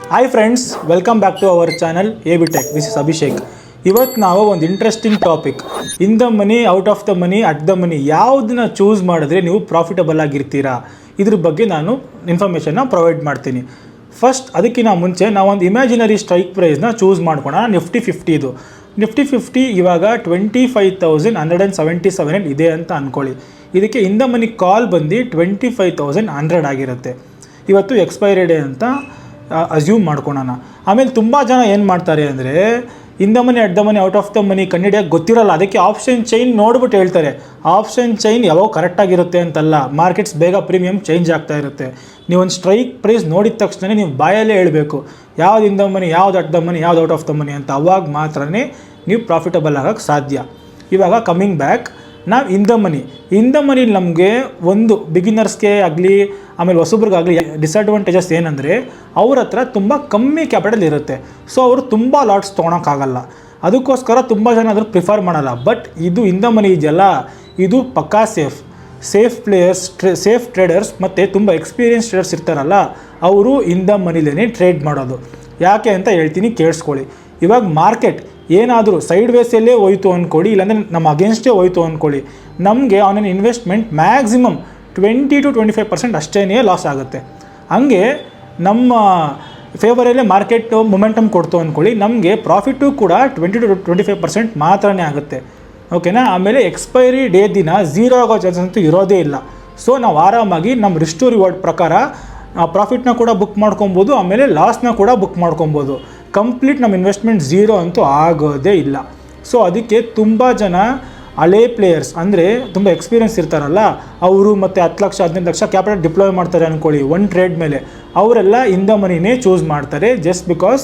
Hi friends, welcome back to our channel A B tech. This is Abhishek. ಇವತ್ತು ನಾವು ಒಂದು interesting topic, in the money, out of the money, at the money, ಯಾವುದನ್ನ choose ಮಾಡಿದ್ರೆ ನೀವು profitable ಆಗಿರ್ತೀರಾ, ಇದ್ರ ಬಗ್ಗೆ ನಾನು ಇನ್ಫಾರ್ಮೇಷನ್ನ ಪ್ರೊವೈಡ್ ಮಾಡ್ತೀನಿ. ಫಸ್ಟ್ ಅದಕ್ಕಿಂತ ಮುಂಚೆ ನಾವೊಂದು ಇಮ್ಯಾಜಿನರಿ ಸ್ಟ್ರೈಕ್ ಪ್ರೈಸ್ನ ಚೂಸ್ ಮಾಡ್ಕೊಳ್ಳೋಣ. ನಿಫ್ಟಿ 50 ಇವಾಗ 25,177 ಇದೆ ಅಂತ ಅಂದ್ಕೊಳ್ಳಿ. ಇದಕ್ಕೆ ಇನ್ ದ ಮನಿ ಕಾಲ್ ಬಂದು 25,100 ಆಗಿರುತ್ತೆ. ಇವತ್ತು ಎಕ್ಸ್ಪೈರಿ ಡೇ ಅಂತ ಅಸ್ಯೂಮ್ ಮಾಡ್ಕೊಳೋಣ. ಆಮೇಲೆ ತುಂಬ ಜನ ಏನು ಮಾಡ್ತಾರೆ ಅಂದರೆ, in the money, at the money, out of the money ಕಂಡುಹಿಡಿಯೋಕ್ಕೆ ಗೊತ್ತಿರಲ್ಲ. ಅದಕ್ಕೆ ಆಪ್ಷನ್ ಚೈನ್ ನೋಡ್ಬಿಟ್ಟು ಹೇಳ್ತಾರೆ. ಆಪ್ಷನ್ ಚೈನ್ ಯಾವಾಗ ಕರೆಕ್ಟಾಗಿರುತ್ತೆ ಅಂತಲ್ಲ, ಮಾರ್ಕೆಟ್ಸ್ ಬೇಗ ಪ್ರೀಮಿಯಮ್ ಚೇಂಜ್ ಆಗ್ತಾ ಇರುತ್ತೆ. ನೀವೊಂದು ಸ್ಟ್ರೈಕ್ ಪ್ರೈಸ್ ನೋಡಿದ ತಕ್ಷಣ ನೀವು ಬಾಯಲ್ಲೇ ಹೇಳಬೇಕು ಯಾವ್ದು ಇನ್ ದ ಮನಿ, ಯಾವ್ದು ಅಟ್ ದ ಮನಿ, ಯಾವ್ದು ಔಟ್ ಆಫ್ ದ ಮನಿ ಅಂತ. ಅವಾಗ ಮಾತ್ರ ನೀವು ಪ್ರಾಫಿಟಬಲ್ ಆಗೋಕ್ಕೆ ಸಾಧ್ಯ. ಇವಾಗ ಕಮ್ಮಿಂಗ್ ಬ್ಯಾಕ್, ನಾವು ಇನ್ ದ ಮನಿ ನಮಗೆ ಒಂದು ಬಿಗಿನರ್ಸ್ಗೆ ಆಗಲಿ, ಆಮೇಲೆ ಹೊಸಬ್ರಿಗಾಗಲಿ ಡಿಸಡ್ವಾಂಟೇಜಸ್ ಏನಂದರೆ, ಅವ್ರ ಹತ್ರ ತುಂಬ ಕಮ್ಮಿ ಕ್ಯಾಪಿಟಲ್ ಇರುತ್ತೆ. ಸೊ ಅವರು ತುಂಬ ಲಾಟ್ಸ್ ತೊಗೊಳಕ್ಕಾಗಲ್ಲ. ಅದಕ್ಕೋಸ್ಕರ ತುಂಬ ಜನ ಅದ್ರ ಪ್ರಿಫರ್ ಮಾಡಲ್ಲ. ಬಟ್ ಇದು ಇನ್ ದ ಮನಿ ಇದೆಯಲ್ಲ, ಇದು ಪಕ್ಕಾ ಸೇಫ್ ಪ್ಲೇಯರ್ಸ್, ಸೇಫ್ ಟ್ರೇಡರ್ಸ್ ಮತ್ತು ತುಂಬ ಎಕ್ಸ್ಪೀರಿಯನ್ಸ್ ಟ್ರೇಡರ್ಸ್ ಇರ್ತಾರಲ್ಲ, ಅವರು ಇನ್ ದ ಮನಿಲೇ ಟ್ರೇಡ್ ಮಾಡೋದು. ಯಾಕೆ ಅಂತ ಹೇಳ್ತೀನಿ, ಕೇಳಿಸ್ಕೊಳ್ಳಿ. ಇವಾಗ ಮಾರ್ಕೆಟ್ ಏನಾದರೂ ಸೈಡ್ ವೇಸಲ್ಲೇ ಹೋಯ್ತು ಅಂದ್ಕೊಳ್ಳಿ, ಇಲ್ಲಾಂದರೆ ನಮ್ಮ ಅಗೇನ್ಸ್ಟೇ ಹೋಯ್ತು ಅಂದ್ಕೊಳ್ಳಿ, ನಮಗೆ ಆನ್ ಇನ್ವೆಸ್ಟ್ಮೆಂಟ್ ಮ್ಯಾಕ್ಸಿಮಮ್ 20 to 25% ಅಷ್ಟೇ ಲಾಸ್ ಆಗುತ್ತೆ. ಹಂಗೆ ನಮ್ಮ ಫೇವರಲ್ಲೇ ಮಾರ್ಕೆಟ್ ಮೊಮೆಂಟಮ್ ಕೊಡ್ತು ಅಂದ್ಕೊಳ್ಳಿ, ನಮಗೆ ಪ್ರಾಫಿಟು ಕೂಡ 20 to 25% ಮಾತ್ರನೇ ಆಗುತ್ತೆ. ಓಕೆನಾ. ಆಮೇಲೆ ಎಕ್ಸ್ಪೈರಿ ಡೇ ದಿನ ಝೀರೋ ಆಗೋ ಚಾನ್ಸಸ್ ಅಂತೂ ಇರೋದೇ ಇಲ್ಲ. ಸೊ ನಾವು ಆರಾಮಾಗಿ ನಮ್ಮ ರಿಸ್ಕ್ ಟು ರಿವಾರ್ಡ್ ಪ್ರಕಾರ ಪ್ರಾಫಿಟ್ನ ಕೂಡ ಬುಕ್ ಮಾಡ್ಕೊಬೋದು, ಆಮೇಲೆ ಲಾಸ್ನ ಕೂಡ ಬುಕ್ ಮಾಡ್ಕೊಬೋದು. ಕಂಪ್ಲೀಟ್ ನಮ್ಮ ಇನ್ವೆಸ್ಟ್ಮೆಂಟ್ ಝೀರೋ ಅಂತೂ ಆಗೋದೇ ಇಲ್ಲ. ಸೊ ಅದಕ್ಕೆ ತುಂಬ ಜನ ಹಳೇ ಪ್ಲೇಯರ್ಸ್, ಅಂದರೆ ತುಂಬ ಎಕ್ಸ್ಪೀರಿಯನ್ಸ್ ಇರ್ತಾರಲ್ಲ, ಅವರು ಮತ್ತು 10 ಲಕ್ಷ 15 ಲಕ್ಷ ಕ್ಯಾಪಿಟಲ್ ಡಿಪ್ಲಾಯ್ ಮಾಡ್ತಾರೆ ಅಂದ್ಕೊಳ್ಳಿ ಒಂದು ಟ್ರೇಡ್ ಮೇಲೆ, ಅವರೆಲ್ಲ ಇನ್ ದ ಮನಿನೇ ಚೂಸ್ ಮಾಡ್ತಾರೆ, ಜಸ್ಟ್ ಬಿಕಾಸ್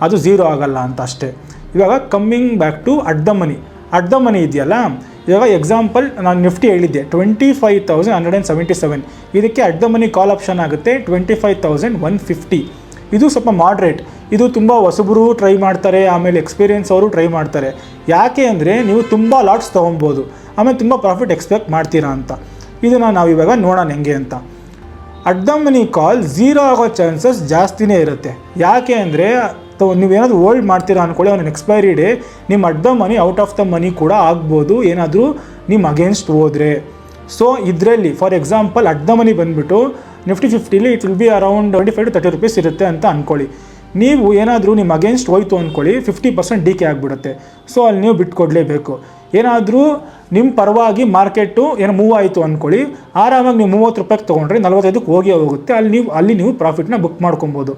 ಅದು ಝೀರೋ ಆಗಲ್ಲ ಅಂತ ಅಷ್ಟೇ. ಇವಾಗ coming back to at the money ಇದೆಯಲ್ಲ, ಇವಾಗ ಎಕ್ಸಾಂಪಲ್ ನಾನು ನಿಫ್ಟಿ ಹೇಳಿದ್ದೆ 25,177, ಇದಕ್ಕೆ at the money call option ಆಗುತ್ತೆ 25,150. ಇದು ಸ್ವಲ್ಪ ಮಾಡ್ರೇಟ್. ಇದು ತುಂಬ ಹೊಸಬರು ಟ್ರೈ ಮಾಡ್ತಾರೆ, ಆಮೇಲೆ ಎಕ್ಸ್ಪೀರಿಯನ್ಸ್ ಅವರು ಟ್ರೈ ಮಾಡ್ತಾರೆ. ಯಾಕೆ ಅಂದರೆ ನೀವು ತುಂಬ ಲಾಟ್ಸ್ ತೊಗೊಬೋದು, ಆಮೇಲೆ ತುಂಬ ಪ್ರಾಫಿಟ್ ಎಕ್ಸ್ಪೆಕ್ಟ್ ಮಾಡ್ತೀರಾ ಅಂತ. ಇದನ್ನು ನಾವು ಇವಾಗ ನೋಡೋಣ ಹೆಂಗೆ ಅಂತ. At the money call zero ಆಗೋ ಚಾನ್ಸಸ್ ಜಾಸ್ತಿನೇ ಇರುತ್ತೆ. ಯಾಕೆ ಅಂದರೆ ನೀವೇನಾದರೂ ಹೋಲ್ಡ್ ಮಾಡ್ತೀರಾ ಅಂದ್ಕೊಳ್ಳಿ, ಅವನ ಎಕ್ಸ್ಪೈರಿ ಡೇ ನಿಮ್ಮ at the money, out of the money ಕೂಡ ಆಗ್ಬೋದು, ಏನಾದರೂ ನಿಮ್ಮ ಅಗೇನ್ಸ್ಟ್ ಹೋದರೆ. ಸೊ ಇದರಲ್ಲಿ for example at the money ಬಂದುಬಿಟ್ಟು Nifty 50 it will be around 25 to 30 rupees ಇರುತ್ತೆ ಅಂತ ಅಂದ್ಕೊಳ್ಳಿ. ನೀವು ಏನಾದರೂ ನಿಮ್ಮ ಅಗೇನ್ಸ್ಟ್ ಹೋಯ್ತು ಅಂದ್ಕೊಳ್ಳಿ, 50% ಡಿಕೆ ಆಗಿಬಿಡುತ್ತೆ. ಸೊ ಅಲ್ಲಿ ನೀವು ಬಿಟ್ಕೊಡ್ಲೇಬೇಕು. ಏನಾದರೂ ನಿಮ್ಮ ಪರವಾಗಿ ಮಾರ್ಕೆಟು ಏನೋ ಮೂವ್ ಆಯಿತು ಅಂದ್ಕೊಳ್ಳಿ, ಆರಾಮಾಗಿ ನೀವು 30 ರೂಪಾಯಿಗೆ ತೊಗೊಂಡ್ರೆ 45ಕ್ಕೆ ಹೋಗುತ್ತೆ. ಅಲ್ಲಿ ನೀವು ಪ್ರಾಫಿಟ್ನ ಬುಕ್ ಮಾಡ್ಕೊಬೋದು.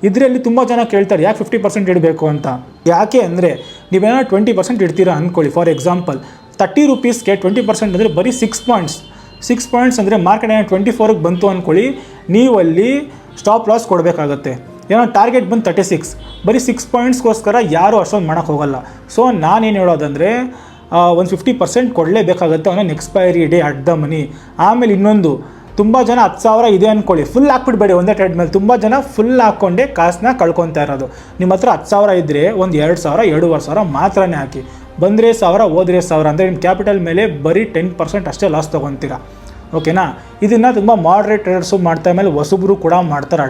ಇದರಲ್ಲಿ ತುಂಬ ಜನ ಕೇಳ್ತಾರೆ ಯಾಕೆ 50% ಇಡಬೇಕು ಅಂತ. ಯಾಕೆ ಅಂದರೆ, ನೀವೇನೋ 20% ಇಡ್ತೀರಾ ಅಂದ್ಕೊಳ್ಳಿ. ಫಾರ್ ಎಕ್ಸಾಂಪಲ್ 30 ರೂಪೀಸ್ಗೆ 20% ಅಂದರೆ ಬರೀ 6 ಪಾಯಿಂಟ್ಸ್ ಅಂದರೆ ಮಾರ್ಕೆಟ್ ಏನೋ 24ಕ್ಕೆ ಬಂತು ಅಂದ್ಕೊಳ್ಳಿ, ನೀವಲ್ಲಿ ಸ್ಟಾಪ್ ಲಾಸ್ ಕೊಡಬೇಕಾಗತ್ತೆ. ಏನೋ ಟಾರ್ಗೆಟ್ ಬಂದು 36, ಬರೀ 6 ಪಾಯಿಂಟ್ಸ್ಗೋಸ್ಕರ ಯಾರೂ ಅಷ್ಟೊಂದು ಮಾಡೋಕ್ಕೆ ಹೋಗಲ್ಲ. ಸೊ ನಾನೇನು ಹೇಳೋದಂದರೆ, ಒಂದು 50% ಕೊಡಲೇಬೇಕಾಗತ್ತೆ ಅವನ ಎಕ್ಸ್ಪೈರಿ ಡೇ ಅಟ್ ದ ಮನಿ. ಆಮೇಲೆ ಇನ್ನೊಂದು, ತುಂಬ ಜನ 10,000 ಇದೆ ಅಂದ್ಕೊಳ್ಳಿ, ಫುಲ್ ಹಾಕ್ಬಿಡ್ಬೇಡಿ ಒಂದೇ ಟ್ರೇಡ್ ಮೇಲೆ. ತುಂಬ ಜನ ಫುಲ್ ಹಾಕ್ಕೊಂಡೆ ಕಾಸನ್ನ ಕಳ್ಕೊತಾ ಇರೋದು. ನಿಮ್ಮ ಹತ್ರ 10,000 ಇದ್ದರೆ ಒಂದು 2,000, 2,500 ಮಾತ್ರನೇ ಹಾಕಿ. ಬಂದರೆ 1,000, ಹೋದರೆ 1,000 ಅಂದರೆ ನಿಮ್ಮ ಕ್ಯಾಪಿಟಲ್ ಮೇಲೆ ಬರೀ 10% ಅಷ್ಟೇ ಲಾಸ್ ತೊಗೊತೀರಾ. ಓಕೆನಾ. ಇದನ್ನು ತುಂಬ ಮಾಡ್ರೇಟ್ ಟ್ರೇಡರ್ಸು ಮಾಡ್ತಾ, ಮೇಲೆ ಹೊಸಬ್ರು ಕೂಡ ಮಾಡ್ತಾರೆ.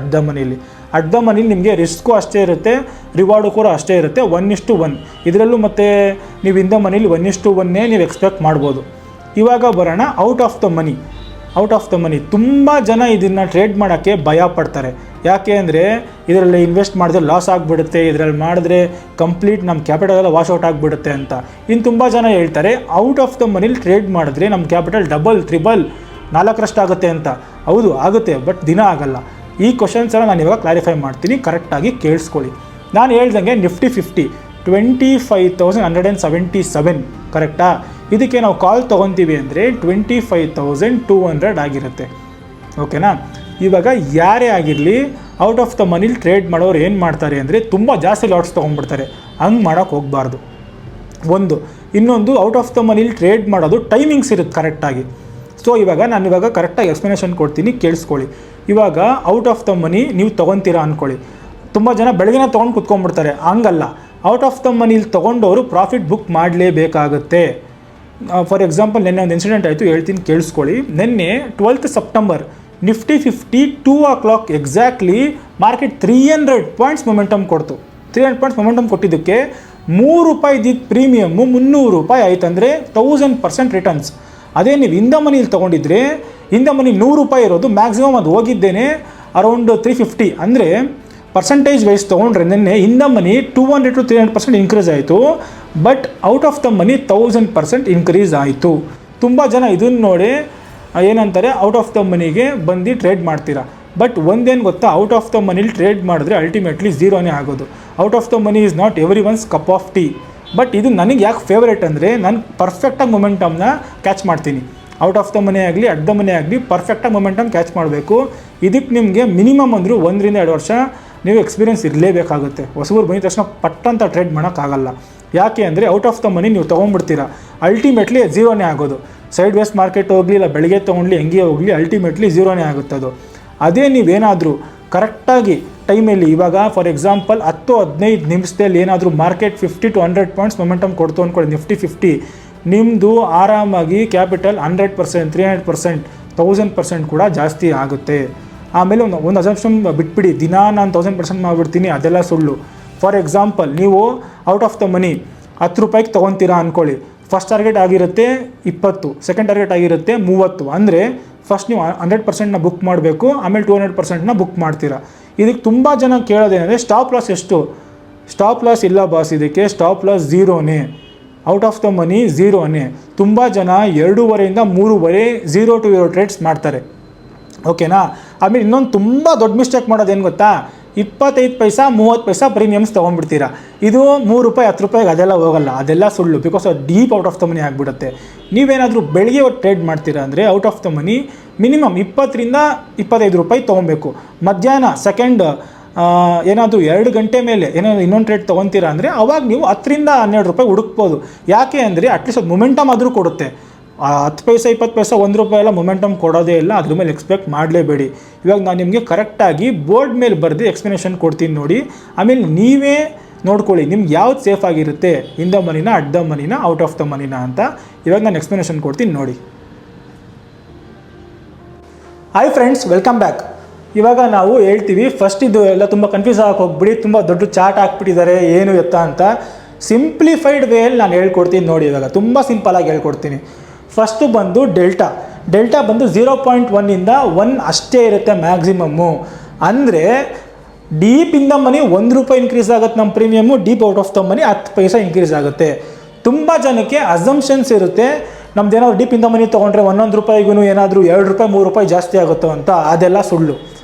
ಅಟ್ ದ ಮನಿ ನಿಮಗೆ ರಿಸ್ಕು ಅಷ್ಟೇ ಇರುತ್ತೆ, ರಿವಾರ್ಡು ಕೂಡ ಅಷ್ಟೇ ಇರುತ್ತೆ, 1:1. ಇದರಲ್ಲೂ ಮತ್ತು ನೀವು ಇನ್ ದ ಮನಿಲಿ 1:1 ನೀವು ಎಕ್ಸ್ಪೆಕ್ಟ್ ಮಾಡ್ಬೋದು. ಇವಾಗ ಬರೋಣ ಔಟ್ ಆಫ್ ದ ಮನಿ. ತುಂಬ ಜನ ಇದನ್ನು ಟ್ರೇಡ್ ಮಾಡೋಕ್ಕೆ ಭಯ ಪಡ್ತಾರೆ. ಯಾಕೆ ಅಂದರೆ ಇದರಲ್ಲಿ ಇನ್ವೆಸ್ಟ್ ಮಾಡಿದ್ರೆ ಲಾಸ್ ಆಗಿಬಿಡುತ್ತೆ, ಇದರಲ್ಲಿ ಮಾಡಿದ್ರೆ ಕಂಪ್ಲೀಟ್ ನಮ್ಮ ಕ್ಯಾಪಿಟಲ್ ಎಲ್ಲ ವಾಶ್ ಔಟ್ ಆಗಿಬಿಡುತ್ತೆ ಅಂತ. ಇನ್ನು ತುಂಬ ಜನ ಹೇಳ್ತಾರೆ ಔಟ್ ಆಫ್ ದ ಮನಿಲಿ ಟ್ರೇಡ್ ಮಾಡಿದ್ರೆ ನಮ್ಮ ಕ್ಯಾಪಿಟಲ್ ಡಬಲ್, ಟ್ರಿಬಲ್, 4ರಷ್ಟು ಆಗುತ್ತೆ ಅಂತ. ಹೌದು ಆಗುತ್ತೆ, ಬಟ್ ದಿನ ಆಗಲ್ಲ. ಈ ಕ್ವಶನ್ಸ್ ಎಲ್ಲ ನಾನು ಇವಾಗ ಕ್ಲಾರಿಫೈ ಮಾಡ್ತೀನಿ, ಕರೆಕ್ಟಾಗಿ ಕೇಳಿಸ್ಕೊಳ್ಳಿ. ನಾನು ಹೇಳ್ದಂಗೆ ನಿಫ್ಟಿ 50 25,177 ಕರೆಕ್ಟಾ. ಇದಕ್ಕೆ ನಾವು ಕಾಲ್ ತೊಗೊತೀವಿ ಅಂದರೆ 25,200 ಆಗಿರುತ್ತೆ. ಓಕೆನಾ. ಇವಾಗ ಯಾರೇ ಆಗಿರಲಿ ಔಟ್ ಆಫ್ ದ ಮನಿಲಿ ಟ್ರೇಡ್ ಮಾಡೋರು ಏನು ಮಾಡ್ತಾರೆ ಅಂದರೆ, ತುಂಬ ಜಾಸ್ತಿ ಲಾಟ್ಸ್ ತೊಗೊಂಡ್ಬಿಡ್ತಾರೆ. ಹಂಗೆ ಮಾಡೋಕ್ಕೆ ಹೋಗಬಾರ್ದು. ಇನ್ನೊಂದು ಔಟ್ ಆಫ್ ದ ಮನಿಲಿ ಟ್ರೇಡ್ ಮಾಡೋದು ಟೈಮಿಂಗ್ಸ್ ಇರುತ್ತೆ ಕರೆಕ್ಟಾಗಿ. ಸೊ ನಾನು ಕರೆಕ್ಟಾಗಿ ಎಕ್ಸ್ಪ್ಲನೇಷನ್ ಕೊಡ್ತೀನಿ, ಕೇಳಿಸ್ಕೊಳ್ಳಿ. ಇವಾಗ ಔಟ್ ಆಫ್ ದ ಮನಿ ನೀವು ತೊಗೊತೀರಾ ಅಂದ್ಕೊಳ್ಳಿ, ತುಂಬ ಜನ ಬೆಳಗ್ಗೆ ತೊಗೊಂಡು ಕುತ್ಕೊಂಡ್ಬಿಡ್ತಾರೆ. ಹಂಗಲ್ಲ, ಔಟ್ ಆಫ್ ದ ಮನಿಲಿ ತೊಗೊಂಡವರು ಪ್ರಾಫಿಟ್ ಬುಕ್ ಮಾಡಲೇಬೇಕಾಗುತ್ತೆ. ಫಾರ್ ಎಕ್ಸಾಂಪಲ್ ನಿನ್ನೆ ಒಂದು ಇನ್ಸಿಡೆಂಟ್ ಆಯಿತು, ಹೇಳ್ತೀನಿ ಕೇಳಿಸ್ಕೊಳ್ಳಿ. ನಿನ್ನೆ 12th September Nifty 50 2 o'clock exactly market 300 points momentum ಕೊಡ್ತು. 300 ಪಾಯಿಂಟ್ಸ್ ಮೊಮೆಂಟಮ್ ಕೊಟ್ಟಿದ್ದಕ್ಕೆ ₹3 ಇದ್ದಿದ್ದು ಪ್ರೀಮಿಯಮ್ಮು ₹300 ಆಯ್ತು, ಅಂದರೆ 1000% ರಿಟರ್ನ್ಸ್. ಅದೇ ನೀವು ಇನ್ ದ ಮನಿಲಿ ತೊಗೊಂಡಿದ್ರೆ ಇನ್ ದ ಮನಿ ₹100 ಇರೋದು, ಮ್ಯಾಕ್ಸಿಮಮ್ ಅದು ಹೋಗಿದ್ದೇನೆ ಅರೌಂಡ್ 350, ಅಂದರೆ ಪರ್ಸೆಂಟೇಜ್ ವೈಸ್ ತೊಗೊಂಡ್ರೆ ನಿನ್ನೆ in the money 200 to 300% increase ಆಯಿತು, but out of the money 1000% increase ಆಯಿತು. ತುಂಬ ಜನ ಇದನ್ನು ನೋಡಿ ಏನಂತಾರೆ, ಔಟ್ ಆಫ್ ದ ಮನಿಗೆ ಬಂದು ಟ್ರೇಡ್ ಮಾಡ್ತೀರಾ. ಬಟ್ ಒಂದೇನು ಗೊತ್ತಾ, ಔಟ್ ಆಫ್ ದ ಮನಿಲಿ ಟ್ರೇಡ್ ಮಾಡಿದ್ರೆ ಅಲ್ಟಿಮೇಟ್ಲಿ ಝೀರೋನೇ ಆಗೋದು. Out of the money is not every once cup of tea. But ಇದು ನನಗೆ ಯಾಕೆ ಫೇವ್ರೇಟ್ ಅಂದರೆ, ನಾನು ಪರ್ಫೆಕ್ಟಾಗಿ ಮೊಮೆಂಟಮ್ನ ಕ್ಯಾಚ್ ಮಾಡ್ತೀನಿ. ಔಟ್ ಆಫ್ ದ ಮನಿ ಆಗಲಿ ಅಟ್ ದ ಮನಿ ಆಗಲಿ ಪರ್ಫೆಕ್ಟಾಗಿ ಮೊಮೆಂಟಮ್ ಕ್ಯಾಚ್ ಮಾಡಬೇಕು. ಇದಕ್ಕೆ ನಿಮಗೆ ಮಿನಿಮಮ್ ಅಂದರೂ 1 ರಿಂದ 2 ವರ್ಷ ನೀವು ಎಕ್ಸ್ಪೀರಿಯನ್ಸ್ ಇರಲೇಬೇಕಾಗುತ್ತೆ. ಹೊಸಬರು ಬಂದ ತಕ್ಷಣ ಪಟ್ಟಂತ ಟ್ರೇಡ್ ಮಾಡೋಕ್ಕಾಗಲ್ಲ. ಯಾಕೆ ಅಂದರೆ ಔಟ್ ಆಫ್ ದ ಮನಿ ನೀವು ತೊಗೊಂಡ್ಬಿಡ್ತೀರಾ, ಅಲ್ಟಿಮೇಟ್ಲಿ ಝೀರೋನೇ ಆಗೋದು. ಸೈಡ್ ವೇಸ್ ಮಾರ್ಕೆಟ್ ಹೋಗಲಿ ಇಲ್ಲ ಬೆಳಗ್ಗೆ ತೊಗೊಂಡ್ಲಿ ಹೆಂಗೆ ಹೋಗಲಿ ಅಲ್ಟಿಮೇಟ್ಲಿ ಝೀರೋನೇ ಆಗುತ್ತೆ ಅದು. ಅದೇ ನೀವೇನಾದರೂ ಕರೆಕ್ಟಾಗಿ ಟೈಮಲ್ಲಿ, ಇವಾಗ ಫಾರ್ ಎಕ್ಸಾಂಪಲ್ 10-15 ನಿಮಿಷದಲ್ಲಿ ಏನಾದರೂ ಮಾರ್ಕೆಟ್ 50 to 100 ಪಾಯಿಂಟ್ಸ್ ಮೊಮೆಂಟಮ್ ಕೊಡ್ತು ಅಂದ್ಕೊಳ್ಳಿ, ನಿಫ್ಟಿ 50, ನಿಮ್ಮದು ಆರಾಮಾಗಿ ಕ್ಯಾಪಿಟಲ್ 100%, 300%, 1000% ಕೂಡ ಜಾಸ್ತಿ ಆಗುತ್ತೆ. ಆಮೇಲೆ ಒಂದು ಅಸಂಪ್ಷನ್ ಬಿಟ್ಬಿಡಿ, ದಿನ ನಾನು 1000% ಮಾಡಿಬಿಡ್ತೀನಿ, ಅದೆಲ್ಲ ಸುಳ್ಳು. ಫಾರ್ ಎಕ್ಸಾಂಪಲ್ ನೀವು ಔಟ್ ಆಫ್ ದ ಮನಿ ₹10 ತೊಗೊತೀರಾ ಅಂದ್ಕೊಳ್ಳಿ, ಫಸ್ಟ್ ಟಾರ್ಗೆಟ್ ಆಗಿರುತ್ತೆ 20, ಸೆಕೆಂಡ್ ಟಾರ್ಗೆಟ್ ಆಗಿರುತ್ತೆ 30, ಅಂದರೆ ಫಸ್ಟ್ ನೀವು 100%ನ ಬುಕ್ ಮಾಡಬೇಕು, ಆಮೇಲೆ 200%ನ ಬುಕ್ ಮಾಡ್ತೀರಾ. ಇದಕ್ಕೆ ತುಂಬ ಜನ ಕೇಳೋದೇನೆಂದರೆ ಸ್ಟಾಪ್ ಲಾಸ್ ಎಷ್ಟು? ಸ್ಟಾಪ್ ಲಾಸ್ ಇಲ್ಲ ಬಾಸ್, ಇದಕ್ಕೆ ಸ್ಟಾಪ್ ಲಾಸ್ ಝೀರೋನೇ, ಔಟ್ ಆಫ್ ದ ಮನಿ ಝೀರೋನೇ. ತುಂಬ ಜನ 2.5 ಇಂದ 3 0 to 0 ಟ್ರೇಡ್ಸ್ ಮಾಡ್ತಾರೆ, ಓಕೆನಾ. ಆಮೇಲೆ ಇನ್ನೊಂದು ತುಂಬ ದೊಡ್ಡ ಮಿಸ್ಟೇಕ್ ಮಾಡೋದೇನು ಗೊತ್ತಾ, 25 ಪೈಸಾ 30 ಪೈಸಾ ಪ್ರೀಮಿಯಮ್ಸ್ ತೊಗೊಂಡ್ಬಿಡ್ತೀರಾ. ಇದು ₹3 ₹10 ಅದೆಲ್ಲ ಹೋಗಲ್ಲ, ಅದೆಲ್ಲ ಸುಳ್ಳು. ಬಿಕಾಸ್ ಅದು ಡೀಪ್ ಔಟ್ ಆಫ್ ದ ಮನಿ ಆಗಿಬಿಡುತ್ತೆ. ನೀವೇನಾದರೂ ಬೆಳಗ್ಗೆ ಟ್ರೇಡ್ ಮಾಡ್ತೀರಾ ಅಂದರೆ out of the money minimum ₹20 ರಿಂದ ₹25 ತೊಗೊಬೇಕು. ಮಧ್ಯಾಹ್ನ ಸೆಕೆಂಡ್ ಏನಾದರೂ 2 ಗಂಟೆ ಮೇಲೆ ಏನಾದರೂ ಇನ್ನೊಂದು ಟ್ರೇಡ್ ತೊಗೊತೀರಾ ಅಂದರೆ ಅವಾಗ ನೀವು ₹10 ರಿಂದ ₹12 ಹುಡುಕ್ಬೋದು. ಯಾಕೆ ಅಂದರೆ ಅಟ್ಲೀಸ್ಟ್ ಅದು ಮೊಮೆಂಟಮ್ ಆದರೂ ಕೊಡುತ್ತೆ. 10 ಪೈಸಾ 20 ಪೈಸಾ ₹1 ಎಲ್ಲ ಮೊಮೆಂಟಮ್ ಕೊಡೋದೇ ಇಲ್ಲ, ಅದ್ರ ಮೇಲೆ ಎಕ್ಸ್ಪೆಕ್ಟ್ ಮಾಡಲೇಬೇಡಿ. ಇವಾಗ ನಾನು ನಿಮಗೆ ಕರೆಕ್ಟಾಗಿ ಬೋರ್ಡ್ ಮೇಲೆ ಬರೆದು ಎಕ್ಸ್ಪ್ಲನೇಷನ್ ಕೊಡ್ತೀನಿ ನೋಡಿ, ಆಮೇಲೆ ನೀವೇ ನೋಡ್ಕೊಳ್ಳಿ ನಿಮ್ಗೆ ಯಾವ್ದು ಸೇಫ್ ಆಗಿರುತ್ತೆ, ಇನ್ ದ ಮನಿನ ಅಟ್ ದ ಮನಿನ ಔಟ್ ಆಫ್ ದ ಮನಿನ ಅಂತ. ಇವಾಗ ನಾನು ಎಕ್ಸ್ಪ್ಲನೇಷನ್ ಕೊಡ್ತೀನಿ ನೋಡಿ. Hi friends, welcome back. ಇವಾಗ ನಾವು ಹೇಳ್ತೀವಿ, ಫಸ್ಟ್ ಇದು ಎಲ್ಲ ತುಂಬ ಕನ್ಫ್ಯೂಸ್ ಆಗಕ್ಕೆ ಹೋಗ್ಬಿಡಿ, ತುಂಬ ದೊಡ್ಡ ಚಾರ್ಟ್ ಹಾಕ್ಬಿಟ್ಟಿದ್ದಾರೆ ಏನು ಎತ್ತ ಅಂತ. ಸಿಂಪ್ಲಿಫೈಡ್ ವೇಯಲ್ಲಿ ನಾನು ಹೇಳ್ಕೊಡ್ತೀನಿ ನೋಡಿ. ಇವಾಗ ತುಂಬ ಸಿಂಪಲಾಗಿ ಹೇಳ್ಕೊಡ್ತೀನಿ. ಫಸ್ಟು ಬಂದು ಡೆಲ್ಟಾ ಬಂದು 0.1 ಇಂದ 1 ಅಷ್ಟೇ ಇರುತ್ತೆ ಮ್ಯಾಕ್ಸಿಮಮ್ಮು. ಅಂದರೆ deep in the money ₹1 increase ಆಗುತ್ತೆ ನಮ್ಮ premium, deep out of the money 10 paisa increase ಆಗುತ್ತೆ. ತುಂಬ ಜನಕ್ಕೆ ಅಸಂಪ್ಷನ್ಸ್ ಇರುತ್ತೆ, ನಮ್ದು ಏನಾದ್ರು ಡೀಪ್ ಇನ್ ದ ಮನಿ ತೊಗೊಂಡ್ರೆ ₹1 ಏನಾದರೂ ₹2 ₹3 ಜಾಸ್ತಿ ಆಗುತ್ತೋ ಅಂತ. ಅದೆಲ್ಲ ಸುಳ್ಳು,